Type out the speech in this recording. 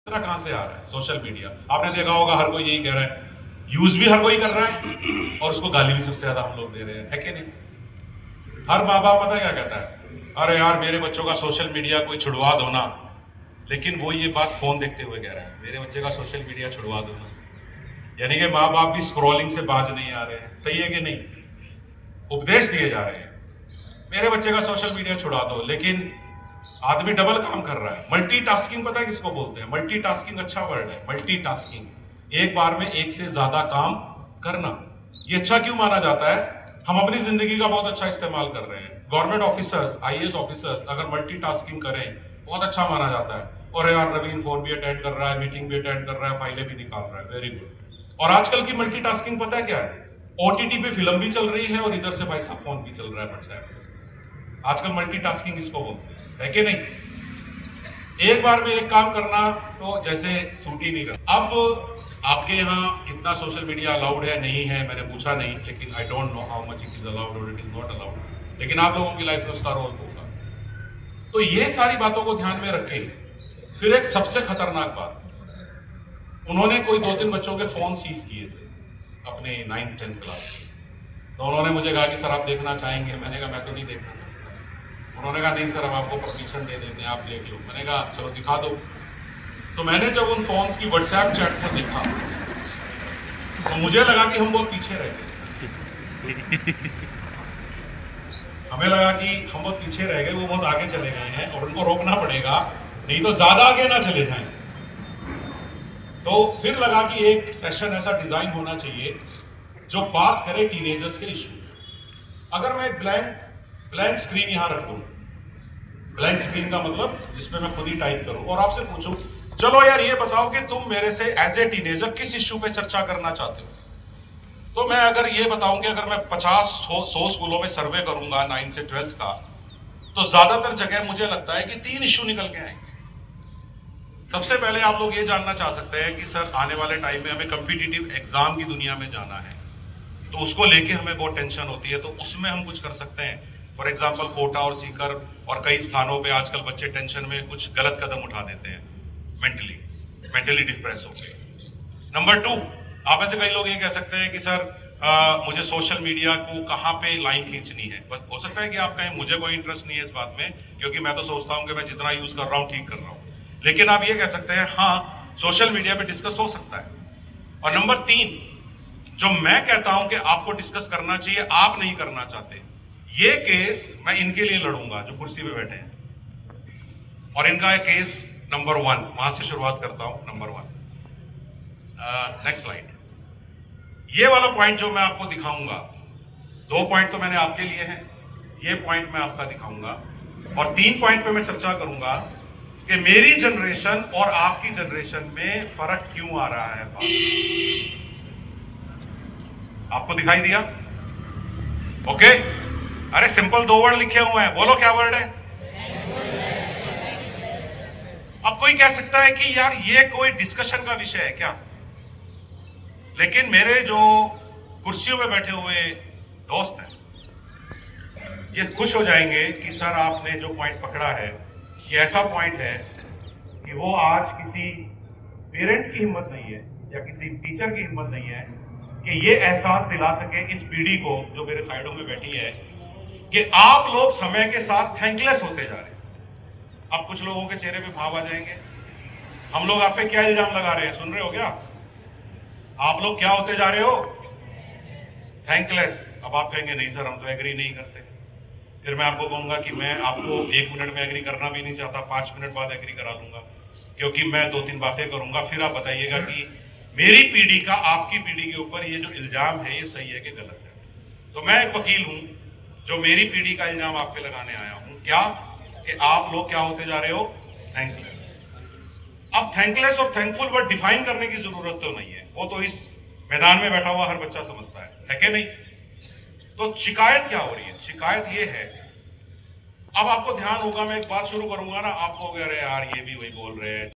कहां से आ रहा है? Social media. आपने देखा होगा हर कोई यही कह रहा है, यूज भी हर कोई कर रहा है और उसको गाली भी सबसे ज्यादा हम लोग दे रहे हैं, है कि नहीं? हर माँ बाप पता है क्या कहता है, अरे यार मेरे बच्चों का सोशल मीडिया कोई छुड़वा दो ना। लेकिन वो ये बात फोन देखते हुए कह रहा है, मेरे बच्चे का सोशल मीडिया छुड़वा दो ना। यानी कि माँ बाप भी स्क्रॉलिंग से बाज नहीं आ रहे हैं। सही है कि नहीं? उपदेश दिए जा रहे हैं, मेरे बच्चे का सोशल मीडिया छुड़ा दो। लेकिन आदमी डबल काम कर रहा है। मल्टीटास्किंग पता है किसको बोलते हैं? मल्टीटास्किंग अच्छा वर्ड है, मल्टीटास्किंग। एक बार में एक से ज्यादा काम करना, ये अच्छा क्यों माना जाता है? हम अपनी जिंदगी का बहुत अच्छा इस्तेमाल कर रहे हैं। गवर्नमेंट ऑफिसर्स, आईएएस ऑफिसर्स अगर मल्टीटास्किंग करें बहुत अच्छा माना जाता है। और यार नवीन फोन भी अटेंड कर रहा है, मीटिंग भी अटेंड कर रहा है, फाइलें भी निकाल रहा है, वेरी गुड। और आजकल की मल्टीटास्किंग पता है क्या है? ओटीटी पे फिल्म भी चल रही है और इधर से भाई साहब फोन भी चल रहा है, व्हाट्सएप। आजकल मल्टीटास्किंग इसको बोलते हैं, है कि नहीं? एक बार में एक काम करना तो जैसे सूट ही नहीं करता। अब आपके यहाँ कितना सोशल मीडिया अलाउड है नहीं है मैंने पूछा नहीं, लेकिन I don't know how much it is allowed और इट इज नॉट अलाउड। लेकिन आप लोगों की लाइफ में उसका रोल होगा। तो ये सारी बातों को ध्यान में रखें। फिर एक सबसे खतरनाक बात, उन्होंने कोई 2-3 बच्चों के फोन सीज किए थे अपने 9th 10th क्लास के। तो उन्होंने मुझे कहा कि सर आप देखना चाहेंगे? मैंने कहा मैं तो नहीं देखना चाहता। उन्होंने कहा नहीं सर हम आपको परमिशन दे देते हैं, आप देख लो। मैंने कहा चलो दिखा दो। तो मैंने जब उन फोन्स की व्हाट्सएप चैट को देखा तो मुझे लगा कि हम बहुत पीछे रह गए। हमें लगा कि हम बहुत पीछे रह गए, वो बहुत आगे चले गए हैं और उनको रोकना पड़ेगा, नहीं तो ज्यादा आगे ना चले जाएं। तो फिर लगा कि एक सेशन ऐसा डिजाइन होना चाहिए जो बात करे टीनेजर्स के इश्यू। अगर मैं ब्लैंक स्क्रीन यहां रख दूं, ब्लैंक स्क्रीन का मतलब जिसमें मैं खुद ही टाइप करूं और आपसे पूछूं चलो यार ये बताओ कि तुम मेरे से एज ए टीनेजर किस इश्यू पे चर्चा करना चाहते हो, तो मैं अगर ये बताऊं कि अगर मैं 50-100 स्कूलों में सर्वे करूंगा 9 से 12th का, तो ज्यादातर जगह मुझे लगता है कि 3 इश्यू निकल के आएंगे। सबसे पहले आप लोग ये जानना चाह सकते हैं कि सर आने वाले टाइम में हमें कॉम्पिटिटिव एग्जाम की दुनिया में जाना है, तो उसको लेके हमें बहुत टेंशन होती है, तो उसमें हम कुछ कर सकते हैं। फॉर एग्जाम्पल कोटा और सीकर और कई स्थानों पे आजकल बच्चे टेंशन में कुछ गलत कदम उठा देते हैं, मेंटली डिप्रेस होकर। नंबर 2, आप में से कई लोग ये कह सकते हैं कि सर मुझे सोशल मीडिया को कहाँ पे लाइन खींचनी है। बस हो सकता है कि आप कहें मुझे कोई इंटरेस्ट नहीं है इस बात में, क्योंकि मैं तो सोचता हूं कि मैं जितना यूज कर रहा हूं ठीक कर रहा हूं। लेकिन आप ये कह सकते हैं हाँ सोशल मीडिया पे डिस्कस हो सकता है। और नंबर 3, जो मैं कहता हूं कि आपको डिस्कस करना चाहिए, आप नहीं करना चाहते, ये केस मैं इनके लिए लड़ूंगा जो कुर्सी पे बैठे हैं। और इनका एक केस नंबर 1, वहां से शुरुआत करता हूं। Number 1, next slide. ये वाला पॉइंट जो मैं आपको दिखाऊंगा, 2 पॉइंट तो मैंने आपके लिए हैं, ये पॉइंट मैं आपका दिखाऊंगा और 3 पॉइंट पे मैं चर्चा करूंगा कि मेरी जनरेशन और आपकी जनरेशन में फर्क क्यों आ रहा है। आपको दिखाई दिया? ओके। अरे सिंपल 2 वर्ड लिखे हुए हैं, बोलो क्या वर्ड है? अब कोई कह सकता है कि यार ये कोई डिस्कशन का विषय है क्या? लेकिन मेरे जो कुर्सियों में बैठे हुए दोस्त हैं ये खुश हो जाएंगे कि सर आपने जो पॉइंट पकड़ा है ये ऐसा पॉइंट है कि वो आज किसी पेरेंट की हिम्मत नहीं है या किसी टीचर की हिम्मत नहीं है कि ये एहसास दिला सके इस पीढ़ी को जो मेरे साइडों में बैठी है कि आप लोग समय के साथ थैंकलेस होते जा रहे हैं। अब कुछ लोगों के चेहरे पे भाव आ जाएंगे, हम लोग आप पे क्या इल्जाम लगा रहे हैं, सुन रहे हो क्या? आप लोग क्या होते जा रहे हो? थैंकलेस। अब आप कहेंगे नहीं सर हम तो एग्री नहीं करते। फिर मैं आपको कहूंगा कि मैं आपको 1 मिनट में एग्री करना भी नहीं चाहता, 5 मिनट बाद एग्री करा लूंगा, क्योंकि मैं 2-3 बातें करूंगा, फिर आप बताइएगा कि मेरी पीढ़ी का आपकी पीढ़ी के ऊपर ये जो इल्जाम है ये सही है कि गलत है। तो मैं एक वकील हूं जो मेरी पीढ़ी का इल्जाम आप पे लगाने आया हूं, क्या कि आप लोग क्या होते जा रहे हो? थैंकलेस। अब थैंकलेस और थैंकफुल वर्ड डिफाइन करने की जरूरत तो नहीं है, वो तो इस मैदान में बैठा हुआ हर बच्चा समझता है कि नहीं? तो शिकायत क्या हो रही है? शिकायत ये है, अब आपको ध्यान होगा मैं एक बात शुरू करूंगा ना, आपको अरे यार ये भी वही बोल रहे हैं।